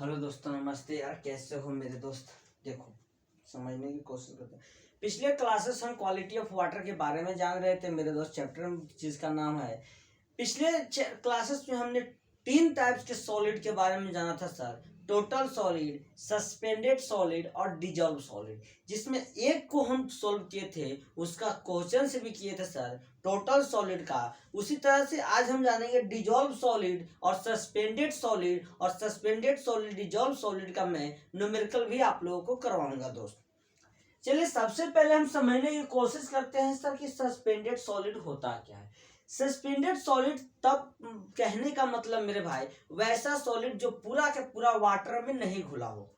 Hello दोस्तों, नमस्ते यार। कैसे हो मेरे दोस्त? देखो, समझने की कोशिश करते हैं। पिछले क्लासेस हम क्वालिटी ऑफ वाटर के बारे में जान रहे थे मेरे दोस्त। चैप्टर जिसका नाम है, पिछले क्लासेस में हमने 3 टाइप्स के सॉलिड के बारे में जाना था sir. Total solid, suspended solid और डिजॉल्व सॉलिड, जिसमें एक को हम सोल्व किए थे, उसका क्वेश्चन से भी किए थे सर, टोटल सॉलिड का। उसी तरह से आज हम जानेंगे डिजॉल्व सॉलिड और सस्पेंडेड सॉलिड, और सस्पेंडेड सॉलिड डिजॉल्व सॉलिड का मैं न्यूमेरिकल भी आप लोगों को करवाऊंगा दोस्त। चलिए, सबसे पहले हम समझने की कोशिश करते हैं सर कि सस्पेंडेड सॉलिड होता क्या है। सस्पेंडेड सॉलिड तब कहने का मतलब मेरे भाई, वैसा सॉलिड जो पूरा के पूरा वाटर में नहीं घुला हो।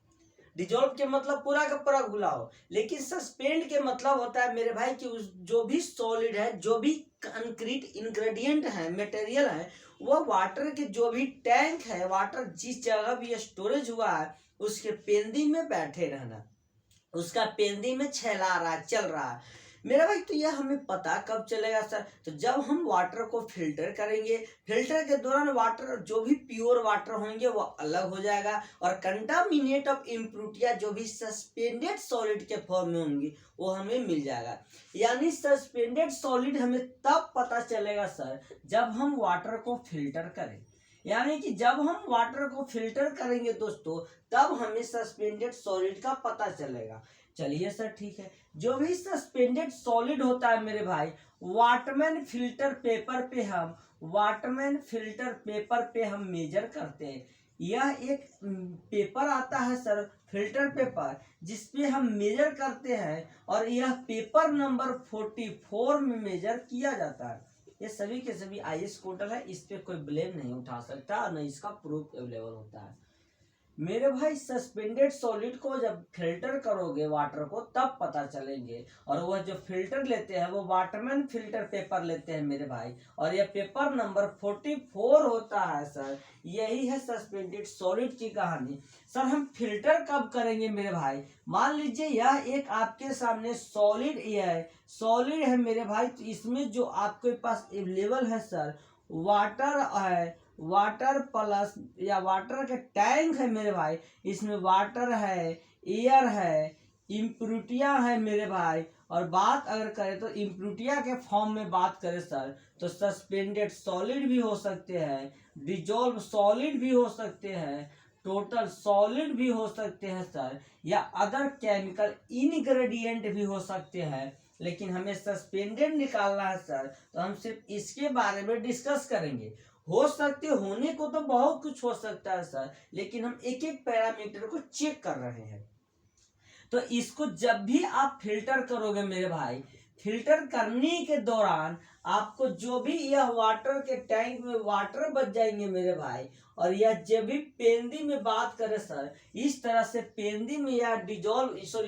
डिजोल्व के मतलब पूरा का पूरा घुला हो, लेकिन सस्पेंड के मतलब होता है मेरे भाई कि उस जो भी सॉलिड है, जो भी कंक्रीट इंग्रेडिएंट है, मटेरियल है, वो वाटर के जो भी टैंक है, वाटर जिस जगह भी स्टोरेज हुआ है, उसके पेंदी में बैठे रहना, उसका पेंदी में छहला रहा है, चल रहा है मेरा भाई। तो यह हमें पता कब चलेगा सर? तो जब हम वाटर को फिल्टर करेंगे, फिल्टर के दौरान वाटर जो भी प्योर वाटर होंगे वो अलग हो जाएगा, और कंटामिनेट ऑफ इम्प्रूटिया जो भी सस्पेंडेड सॉलिड के फॉर्म में होंगी वो हमें मिल जाएगा। यानी सस्पेंडेड सॉलिड हमें तब पता चलेगा सर जब हम वाटर को फिल्टर करें। यानी कि जब हम वाटर को फिल्टर करेंगे दोस्तों, तब हमें सस्पेंडेड सॉलिड का पता चलेगा। चलिए सर, ठीक है। जो भी सस्पेंडेड सॉलिड होता है मेरे भाई, वाटरमैन फिल्टर पेपर पे हम मेजर करते हैं। यह एक पेपर आता है सर, फिल्टर पेपर, जिसपे हम मेजर करते हैं, और यह पेपर नंबर 44 में मेजर किया जाता है। ये सभी के सभी IS कोडर है, इस पे कोई ब्लेम नहीं उठा सकता, न इसका प्रूफ अवेलेबल होता है मेरे भाई। सस्पेंडेड सॉलिड को जब फिल्टर करोगे वाटर को, तब पता चलेंगे। और वह जो फिल्टर लेते हैं वो वाटरमैन फिल्टर पेपर लेते हैं मेरे भाई, और यह पेपर नंबर 44 होता है सर। यही है सस्पेंडेड सॉलिड की कहानी। सर, हम फिल्टर कब करेंगे मेरे भाई? मान लीजिए यह एक आपके सामने सॉलिड है मेरे भाई। तो इसमें जो आपके पास अवेलेबल है सर, वाटर है, वाटर प्लस या वाटर के टैंक है मेरे भाई। इसमें वाटर है, एयर है, इम्प्रूटिया है मेरे भाई। और बात अगर करें तो इम्प्रूटिया के फॉर्म में बात करें सर, तो सस्पेंडेड सॉलिड भी हो सकते हैं, डिजोल्व सॉलिड भी हो सकते हैं, टोटल सॉलिड भी हो सकते हैं सर, या अदर केमिकल इनग्रेडिएंट भी हो सकते हैं। लेकिन हमें सस्पेंडेड निकालना है सर, तो हम सिर्फ इसके बारे में डिस्कस करेंगे। हो सकते होने को तो बहुत कुछ हो सकता है सर, लेकिन हम एक एक पैरामीटर को चेक कर रहे हैं। तो इसको जब भी आप फिल्टर करोगे मेरे भाई, फिल्टर करने के दौरान आपको जो भी यह वाटर के टैंक में वाटर बच जाएंगे मेरे भाई, और यह जब भी पेंदी में बात करें सर, इस तरह से पेंदी में या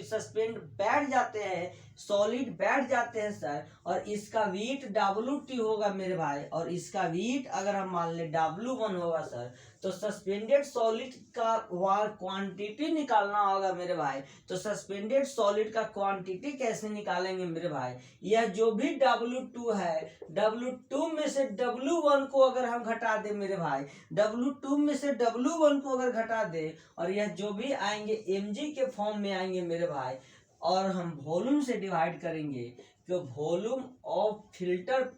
सस्पेंड बैठ जाते हैं, सॉलिड बैठ जाते हैं सर। और इसका वेट WT होगा मेरे भाई, और इसका वेट अगर हम मान ले W1 होगा सर, तो सस्पेंडेड सॉलिड का क्वांटिटी निकालना होगा मेरे भाई। तो सस्पेंडेड सॉलिड का क्वांटिटी कैसे निकालेंगे मेरे भाई? यह जो भी W2 है, W2 में से W1 को अगर हम घटा दे मेरे भाई, W2 में से W1 को अगर घटा दे, और यह जो भी आएंगे mg के फॉर्म में आएंगे मेरे भाई, और हम वॉल्यूम से डिवाइड करेंगे, तो वॉल्यूम ऑफ फिल्टर,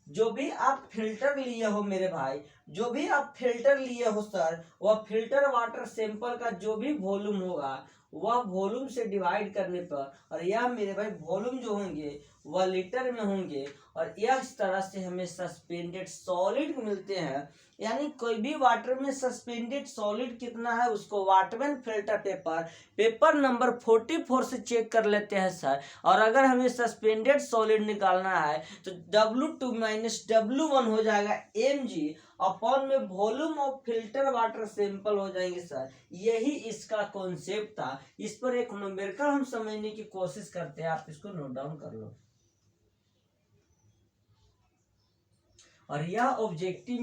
जो भी आप फिल्टर लिए हो मेरे भाई, जो भी आप फिल्टर लिए हो सर, वह फिल्टर वाटर सैंपल का जो भी वॉल्यूम होगा, वह वॉल्यूम से डिवाइड करने पर, और यह मेरे भाई वॉल्यूम जो होंगे वह लीटर में होंगे, और इस तरह से हमें सस्पेंडेड सॉलिड मिलते हैं। यानी कोई भी वाटर में सस्पेंडेड सॉलिड कितना है, उसको वाटरमैन फिल्टर पेपर नंबर 44 से चेक कर लेते हैं सर। और अगर हमें सस्पेंडेड सॉलिड निकालना है, तो W2 माइनस W1 हो जाएगा mg, अपॉन में volume of filter water sample हो जाएंगे सर। यही इसका कॉन्सेप्ट था। इस पर एक न्यूमेरिकल हम समझने की कोशिश करते हैं, आप इसको नोट डाउन कर लो। और यह ऑब्जेक्टिव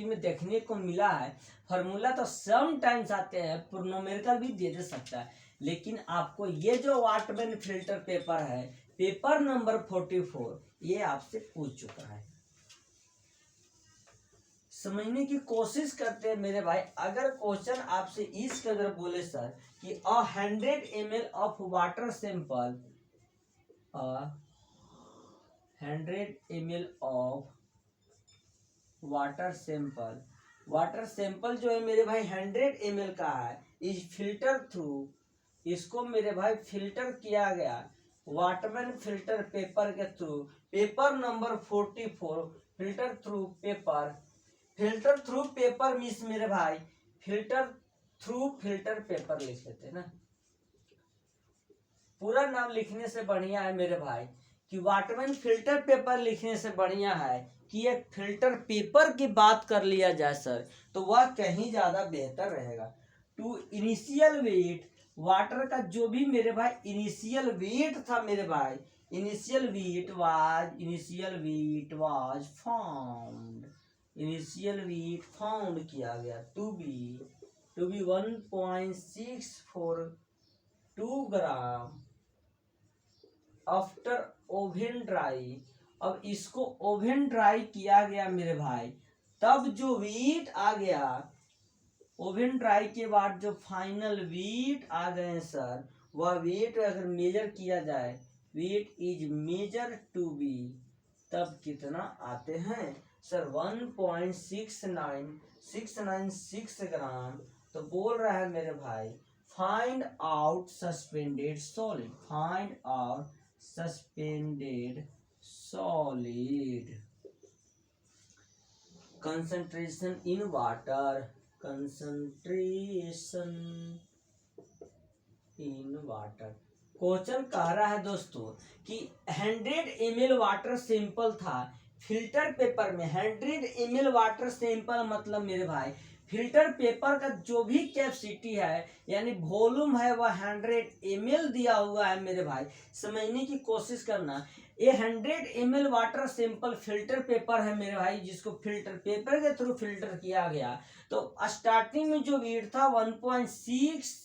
में देखने को मिला है। फॉर्मूला तो सम टाइम्स आते हैं, न्यूमेरिकल भी दे सकता है, लेकिन आपको ये जो वाटरमैन फिल्टर पेपर है, पेपर नंबर 44, ये आपसे पूछ चुका है। समझने की कोशिश करते हैं मेरे भाई। अगर क्वेश्चन आपसे इस कदर बोले सर कि 100 ml of water sample, 100 ml of water sample जो है मेरे भाई 100 ml का है, इस फिल्टर थ्रू, इसको मेरे भाई फिल्टर किया गया वाटरमैन फिल्टर पेपर के through, paper number 44, filter through paper means मेरे भाई फिल्टर पेपर लिख लेते ना, पूरा नाम लिखने से बढ़िया है मेरे भाई कि वाटरमैन फिल्टर पेपर लिखने से बढ़िया है कि एक फिल्टर पेपर की बात कर लिया जाए सर, तो वह कहीं ज्यादा बेहतर रहेगा। टू इनिशियल वेट, वाटर का जो भी मेरे भाई इनिशियल वेट था मेरे भाई, इनिशियल वेट वाज फाउंड किया गया to be 1.642 gram after oven dry. अब इसको ओवन ड्राई किया गया मेरे भाई, तब जो वेट आ गया, ओवन ड्राई के बाद जो फाइनल वेट आ गए सर, वह वेट अगर मेजर किया जाए, weight is measure to be, तब कितना आते हैं सर 1.69696 ग्राम। तो बोल रहा है मेरे भाई find out suspended solid concentration in water, question कह रहा है दोस्तों कि 100 ml वाटर सैंपल था फिल्टर पेपर में। 100 ml वाटर सैंपल मतलब मेरे भाई फिल्टर पेपर का जो भी कैपेसिटी है यानी वॉल्यूम है वह 100 ml दिया हुआ है मेरे भाई। समझने की कोशिश करना, ये 100 ml water sample filter paper है मेरे भाई, जिसको फिल्टर पेपर के थ्रू फिल्टर किया गया। तो स्टार्टिंग में जो वेट था 1.6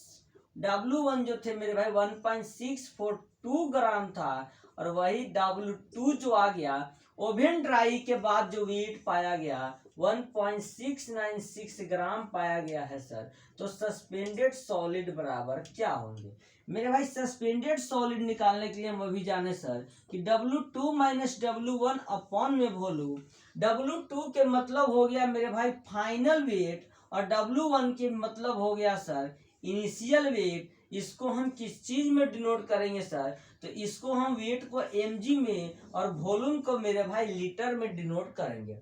W1 जो थे मेरे भाई 1.642 ग्राम था, और वही W2 जो आ गया ओवन ड्राई के बाद जो वेट पाया गया 1.696 ग्राम पाया गया है सर। तो सस्पेंडेड सॉलिड बराबर क्या होंगे मेरे भाई? सस्पेंडेड सॉलिड निकालने के लिए हम अभी जाने सर कि W2 माइनस W1 अपॉन में वॉल्यूम। W2 के मतलब हो गया मेरे भाई फाइनल वेट, और W1 के मतलब हो गया सर इनिशियल वेट। इसको हम किस चीज में डिनोट करेंगे सर? तो इसको हम वेट को mg में और वॉल्यूम को मेरे भाई लीटर में डिनोट करेंगे।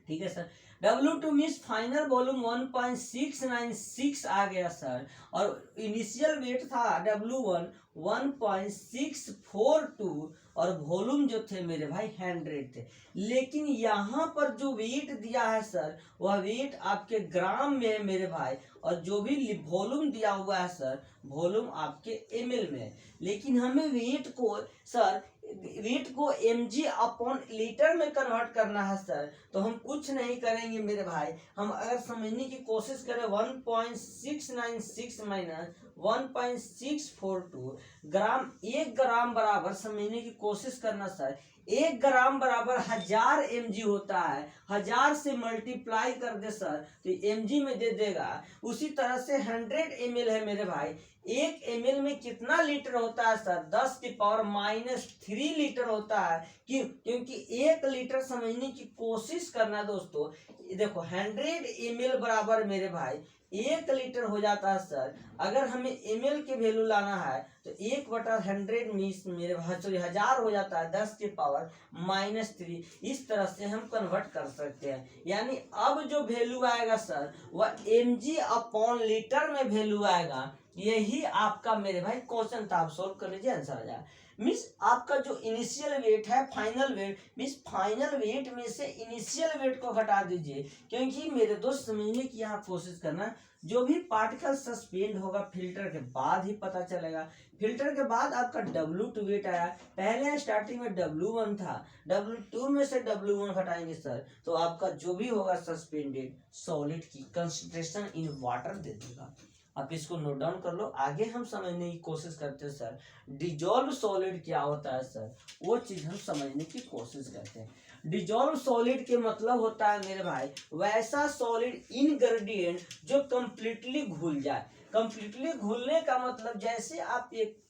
ठीक है sir. W2 means final volume 1.696 आ गया सर, और इनिशियल वेट था W1 1.642, और वॉल्यूम जो थे मेरे भाई 100 थे। लेकिन यहाँ पर जो वेट दिया है सर वह वेट आपके ग्राम में है मेरे भाई, और जो भी वॉल्यूम दिया हुआ है सर वॉल्यूम आपके ml में। लेकिन हमें वेट को सर mg अपॉन लीटर में कन्वर्ट करना है सर, तो हम कुछ नहीं करेंगे मेरे भाई। हम अगर समझने की कोशिश करें 1.696 माइनस 1.642 ग्राम, 1 ग्राम बराबर समझने की कोशिश करना सर 1 ग्राम बराबर 1000 mg होता है। 1000 से मल्टीप्लाई कर दे सर तो mg में दे देगा। उसी तरह से 100 ml है मेरे भाई, 1 ml में कितना लीटर होता है सर? 10 की पावर -3 लीटर होता है। क्योंकि 1 लीटर समझने की कोशिश करना दोस्तों। देखो 100 ml बराबर मेरे भाई 1 लीटर हो जाता है सर। अगर हमें ml के वैल्यू लाना है तो 1/100 मीन्स मेरे भाई 1000 हो जाता है 10 की पावर -3। इस तरह से हम कन्वर्ट कर सकते हैं। यानी अब जो वैल्यू आएगा सर वह mg अपॉन लीटर में वैल्यू आएगा। यही आपका मेरे भाई क्वेश्चन था, आप सोल्व कर लीजिए, आंसर आ जाए। मीन्स आपका जो इनिशियल वेट है final wait, means final wait में से इनिशियल वेट को घटा दीजिए। क्योंकि मेरे दोस्त समझने की यहाँ कोशिश करना, जो भी पार्टिकल सस्पेंड होगा फिल्टर के बाद ही पता चलेगा। फिल्टर के बाद आपका W2 वेट आया, पहले स्टार्टिंग में W1 था, W2 में से W1 घटाएंगे सर तो आपका जो भी होगा सस्पेंडेड सॉलिड की कंसंट्रेशन इन वाटर दे देगा। आप इसको नोट डाउन कर लो। आगे हम समझने की कोशिश करते हैं सर डिजॉल्व सॉलिड क्या होता है सर, वो चीज हम समझने की कोशिश करते हैं। डिजॉल्व सॉलिड के मतलब होता है मेरे भाई वैसा सॉलिड इनग्रेडिएंट जो कंप्लीटली घुल जाए। कंप्लीटली घुलने का मतलब जैसे आप एक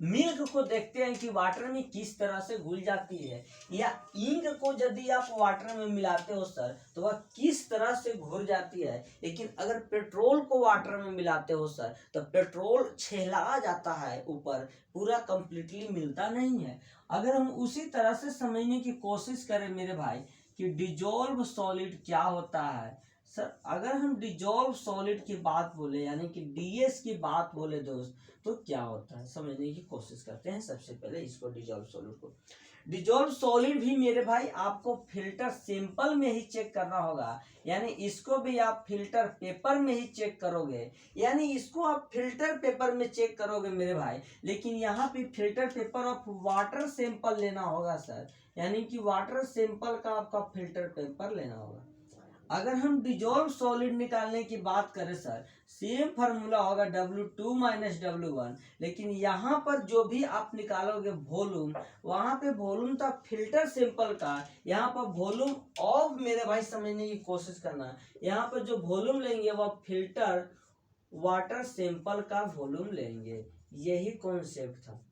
मिल्क को देखते हैं कि वाटर में किस तरह से घुल जाती है, या इंक को यदि आप वाटर में मिलाते हो सर तो वह किस तरह से घुल जाती है, लेकिन अगर पेट्रोल को वाटर में मिलाते हो सर तो पेट्रोल छेला जाता है, ऊपर पूरा कंप्लीटली मिलता नहीं है। अगर हम उसी तरह से समझने की कोशिश करें मेरे भाई कि डिजॉल्व सॉलिड क्या होता है सर, अगर हम डिजॉल्व सॉलिड की बात बोले यानी कि डीएस की बात बोले दोस्त, तो क्या होता है समझने की कोशिश करते हैं। सबसे पहले इसको डिजॉल्व सॉलिड को, डिजॉल्व सॉलिड भी मेरे भाई आपको फिल्टर सैंपल में ही चेक करना होगा, यानी इसको भी आप फिल्टर पेपर में ही चेक करोगे, यानी इसको आप फिल्टर पेपर में चेक करोगे मेरे भाई, लेकिन यहाँ पे filter paper of water sample लेना होगा सर, यानी कि वाटर सैंपल का आपका फिल्टर पेपर लेना होगा। अगर हम डिजॉल्व सॉलिड निकालने की बात करें सर, सेम फार्मूला होगा W2 माइनस W1, लेकिन यहाँ पर जो भी आप निकालोगे वॉल्यूम, वहां पे वॉल्यूम था फिल्टर सैंपल का, यहाँ पर वॉल्यूम ऑफ मेरे भाई समझने की कोशिश करना, यहाँ पर जो वॉल्यूम लेंगे वह फिल्टर वाटर सैंपल का वॉल्यूम लेंगे। यही कॉन्सेप्ट था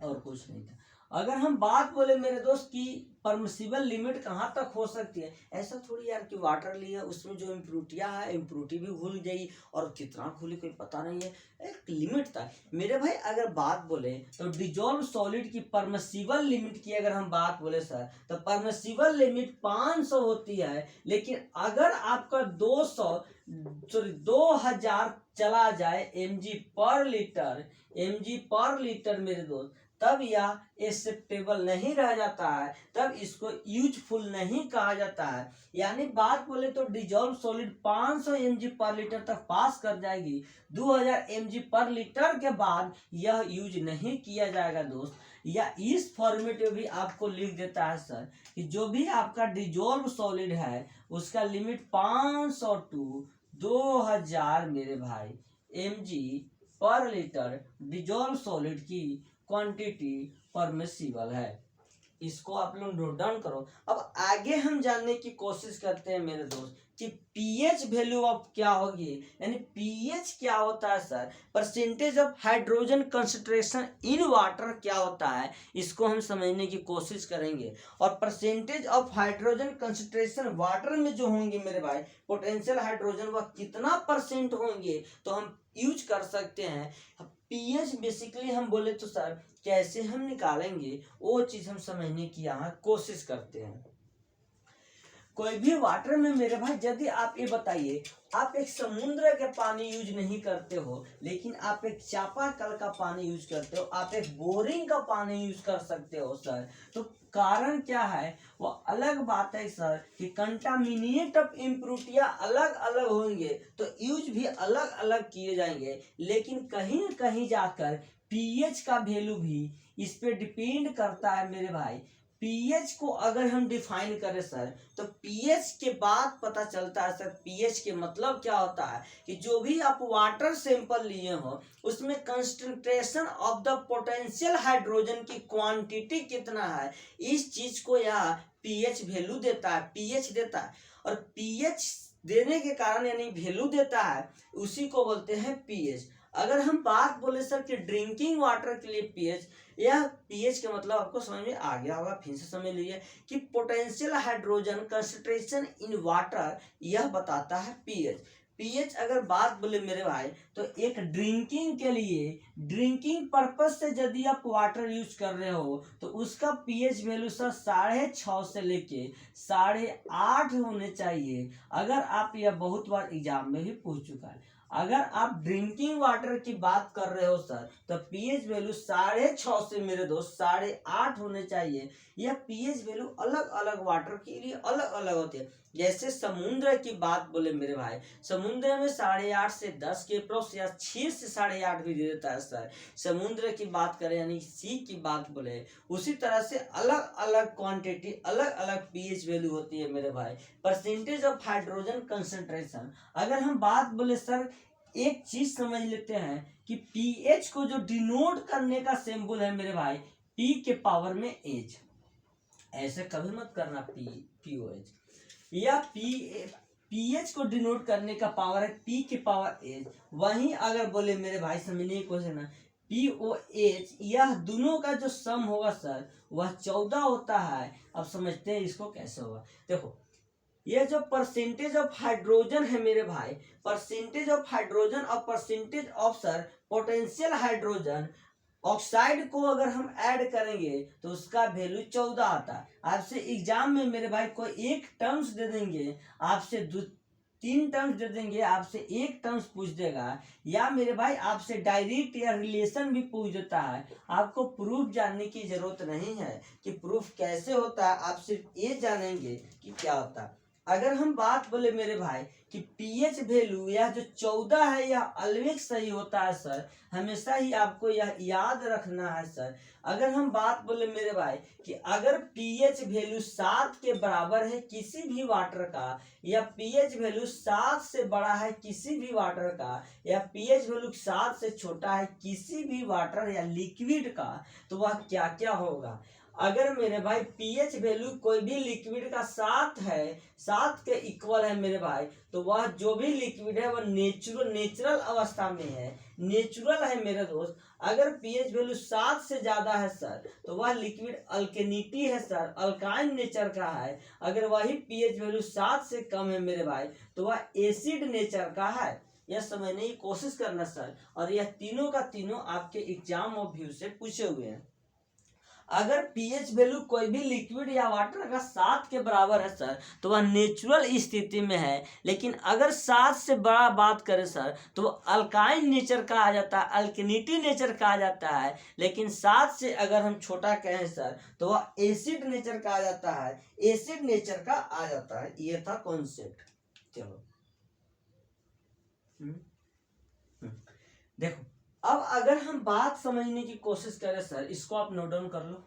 और कुछ नहीं था। अगर हम बात बोले मेरे दोस्त की परमिसिबल लिमिट कहाँ तक हो सकती है, ऐसा थोड़ी यार कि वाटर लिया उसमें जो इम्प्रूटियाँ है इम्प्रूटी भी घुल जाएगी और कितना घुली कोई पता नहीं है, एक लिमिट था मेरे भाई। अगर बात बोले तो डिजॉल्व सॉलिड की परमिसिबल लिमिट की अगर हम बात बोले सर तो परमिसिबल लिमिट 500 होती है, लेकिन अगर आपका 2000 चला जाए mg पर लीटर मेरे दोस्त, तब यह एक्सेप्टेबल नहीं रह जाता है, तब इसको यूजफुल नहीं कहा जाता है। यानी बात बोले तो डिजॉल्व सॉलिड 500 mg पर लीटर तक पास कर जाएगी, 2000 mg पर लीटर के बाद यह यूज नहीं किया जाएगा दोस्त। या इस फॉर्मेट में भी आपको लिख देता है सर कि जो भी आपका डिजॉल्व सॉलिड है उसका लिमिट 500 टू 2000 मेरे भाई mg पर लीटर डिजॉल्व सॉलिड की क्वांटिटी परमिसिबल है। इसको आप लोग नोट डाउन करो। अब आगे हम जानने की कोशिश करते हैं मेरे दोस्त कि पीएच वैल्यू ऑफ क्या होगी, यानी पीएच क्या होता है sir, percentage of hydrogen concentration in water क्या होता है, इसको हम समझने की कोशिश करेंगे। और percentage of hydrogen concentration water में जो होंगे मेरे भाई पोटेंशियल हाइड्रोजन वह कितना परसेंट होंगे तो हम यूज कर सकते हैं। पीएच बेसिकली हम बोले तो सर कैसे हम निकालेंगे वो चीज हम समझने की यहाँ कोशिश करते हैं। कोई भी वाटर में मेरे भाई यदि आप ये बताइए आप एक समुद्र के पानी यूज नहीं करते हो, लेकिन आप एक चापाकल का पानी यूज करते हो, आप एक बोरिंग का पानी यूज कर सकते हो सर, तो कारण क्या है वो अलग बात है सर कि कंटामिनेट ऑफ इम्प्रूटियाँ अलग अलग होंगे तो यूज भी अलग अलग किए जाएंगे, लेकिन कहीं न कहीं जाकर पीएच का वैल्यू भी इस पे डिपेंड करता है मेरे भाई। पीएच को अगर हम डिफाइन करें सर तो पीएच के बाद पता चलता है सर पीएच के मतलब क्या होता है कि जो भी आप वाटर सैंपल लिए हो उसमें concentration of the potential hydrogen की क्वांटिटी कितना है, इस चीज को यह पीएच वैल्यू देता है, पीएच देता है। और पीएच देने के कारण यानी वैल्यू देता है उसी को बोलते हैं पीएच। अगर हम बात बोले सर कि ड्रिंकिंग वाटर के लिए पीएच, यह पीएच का मतलब आपको समझ में आ गया होगा, फिर से समझ लीजिए कि potential hydrogen concentration in water यह बताता है पीएच। पीएच अगर बात बोले मेरे भाई तो एक ड्रिंकिंग के लिए ड्रिंकिंग पर्पज से यदि आप वाटर यूज कर रहे हो तो उसका पीएच वैल्यू सर 6.5 से लेके 8.5 होने चाहिए। अगर आप यह बहुत बार एग्जाम में भी पूछ चुका है, अगर आप ड्रिंकिंग वाटर की बात कर रहे हो सर तो पीएच वैल्यू 6.5 से मेरे दोस्त 8.5 होने चाहिए। यह पीएच वैल्यू अलग अलग वाटर के लिए अलग अलग होती है। जैसे समुद्र की बात बोले मेरे भाई, समुद्र में 8.5 से 10 के अप्रोक्स या 6 से 8.5 भी दे देता है सर। समुद्र की बात करें यानी सी की बात बोले उसी तरह से अलग अलग क्वांटिटी अलग अलग पीएच वैल्यू होती है मेरे भाई। परसेंटेज ऑफ हाइड्रोजन कंसंट्रेशन अगर हम बात बोले सर एक चीज समझ लेते हैं कि पीएच को जो डिनोट करने का सिंबल है मेरे भाई पी के पावर में एच, ऐसे कभी मत करना। पीओएच या पीएच को डिनोट करने का पावर है पी के पावर एच। वहीं अगर बोले मेरे भाई समझने की कोशिश ना, पीओएच यह दोनों का जो सम होगा सर वह 14 होता है। अब समझते हैं इसको कैसे होगा। देखो ये जो परसेंटेज ऑफ हाइड्रोजन है मेरे भाई, परसेंटेज ऑफ हाइड्रोजन और percentage of sir potential hydrogen oxide को अगर हम ऐड करेंगे तो उसका वैल्यू 14 आता है। आपसे एग्जाम में मेरे भाई कोई एक टर्म्स दे देंगे, आपसे 3 टर्म्स दे देंगे, आपसे एक टर्म्स पूछ देगा, या मेरे भाई आपसे डायरेक्ट या रिलेशन भी पूछ देता है। आपको प्रूफ जानने की जरूरत नहीं है कि प्रूफ कैसे होता है, आप सिर्फ ये जानेंगे कि क्या होता है। अगर हम बात बोले मेरे भाई कि पीएच वैल्यू यह जो 14 है यह ऑलवेज सही होता है सर, हमेशा ही आपको यह याद रखना है सर। अगर हम बात बोले मेरे भाई कि अगर पीएच वैल्यू 7 के बराबर है किसी भी वाटर का, या पीएच वैल्यू 7 से बड़ा है किसी भी वाटर का, या पीएच वैल्यू 7 से छोटा है किसी भी वाटर या लिक्विड का, तो वह क्या क्या होगा। अगर मेरे भाई पीएच वैल्यू कोई भी लिक्विड का 7 है, 7 के इक्वल है मेरे भाई, तो वह जो भी लिक्विड है वह नेचुरल अवस्था में है, नेचुरल है मेरे दोस्त। अगर पीएच वैल्यू 7 से ज्यादा है सर तो वह लिक्विड अल्केनिटी है सर, अल्काइन नेचर का है। अगर वही पीएच वैल्यू 7 से कम है मेरे भाई तो वह एसिड नेचर का है। यह समझने की कोशिश करना सर, और यह तीनों का तीनों आपके एग्जाम ऑफ व्यू से पूछे हुए हैं। अगर पीएच वैल्यू कोई भी लिक्विड या वाटर का 7 के बराबर है सर तो वह नेचुरल स्थिति में है, लेकिन अगर 7 से बड़ा बात करें सर तो वह अल्काइन नेचर का आ जाता है, अल्केनिटी नेचर का आ जाता है। लेकिन 7 से अगर हम छोटा कहें सर तो वह एसिड नेचर का आ जाता है, एसिड नेचर का आ जाता है। ये था कॉन्सेप्ट। चलो देखो अब अगर हम बात समझने की कोशिश करें सर, इसको आप नोट डाउन कर लो।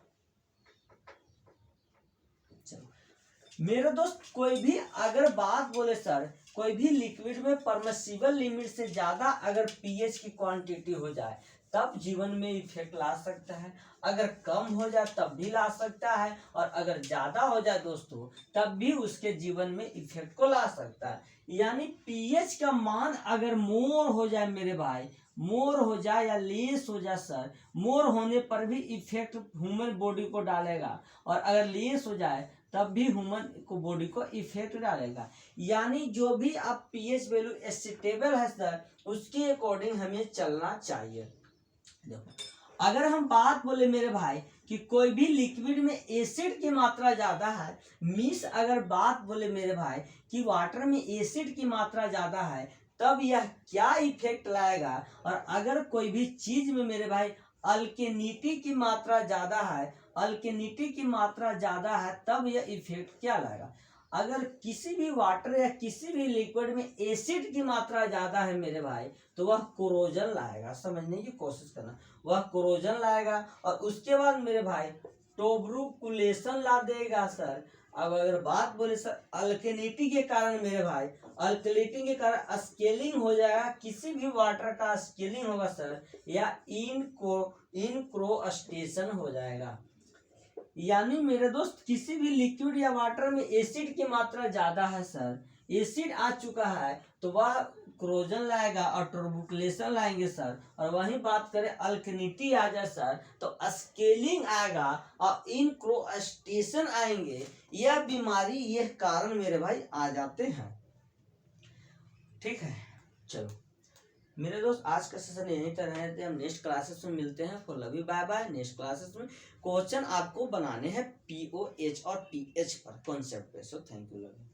चलो मेरे दोस्त, कोई भी अगर बात बोले सर, कोई भी लिक्विड में परमिसिबल लिमिट से ज्यादा अगर पीएच की क्वांटिटी हो जाए तब जीवन में इफेक्ट ला सकता है, अगर कम हो जाए तब भी ला सकता है, और अगर ज्यादा हो जाए दोस्तों तब भी उसके जीवन में इफेक्ट को ला सकता है। यानी पीएच का मान अगर मोर हो जाए मेरे भाई, मोर हो जाए या लेस हो जाए सर, मोर होने पर भी इफेक्ट ह्यूमन बॉडी को डालेगा, और अगर लेस हो जाए तब भी ह्यूमन को बॉडी को इफेक्ट डालेगा। यानी जो भी आप पीएच वैल्यू एक्सेप्टेबल है सर उसके अकॉर्डिंग हमें चलना चाहिए। देखो अगर हम बात बोले मेरे भाई कि कोई भी लिक्विड में एसिड की मात्रा ज्यादा है, मीन्स अगर बात बोले मेरे भाई कि वाटर में एसिड की मात्रा ज्यादा है तब यह क्या इफेक्ट लाएगा, और अगर कोई भी चीज में मेरे भाई अल्केनिटी की मात्रा ज्यादा है, अल्केनिटी की मात्रा ज्यादा है तब यह इफेक्ट क्या लाएगा। अगर किसी भी वाटर या किसी भी लिक्विड में एसिड की मात्रा ज्यादा है मेरे भाई तो वह कोरोजन लाएगा। समझने की कोशिश करना, वह कोरोजन लाएगा, और उसके बाद मेरे भाई टोब्रुकुलेशन ला देगा सर। अब अगर बात बोले सर अल्केनिटी के कारण मेरे भाई, अल्केनिटी के कारण स्केलिंग हो जाएगा, किसी भी वाटर का स्केलिंग होगा सर, या इनक्रोस्टेशन हो जाएगा। यानी मेरे दोस्त किसी भी लिक्विड या वाटर में एसिड की मात्रा ज्यादा है सर, एसिड आ चुका है तो वह क्रोजन लाएगा और टर्बुलेशन लाएंगे सर। और वहीं बात करें अल्केनिटी आ जाए सर तो स्केलिंग आएगा और इनक्रोस्टेशन आएंगे। यह बीमारी, यह कारण मेरे भाई आ जाते हैं। ठीक है, चलो मेरे दोस्त आज का सेशन यहीं तक रहते हैं, हम नेक्स्ट क्लासेस में मिलते हैं। For love you, bye bye. Next classes में क्वेश्चन आपको बनाने हैं पीओएच और पीएच पर कॉन्सेप्ट पे। So thank you love you.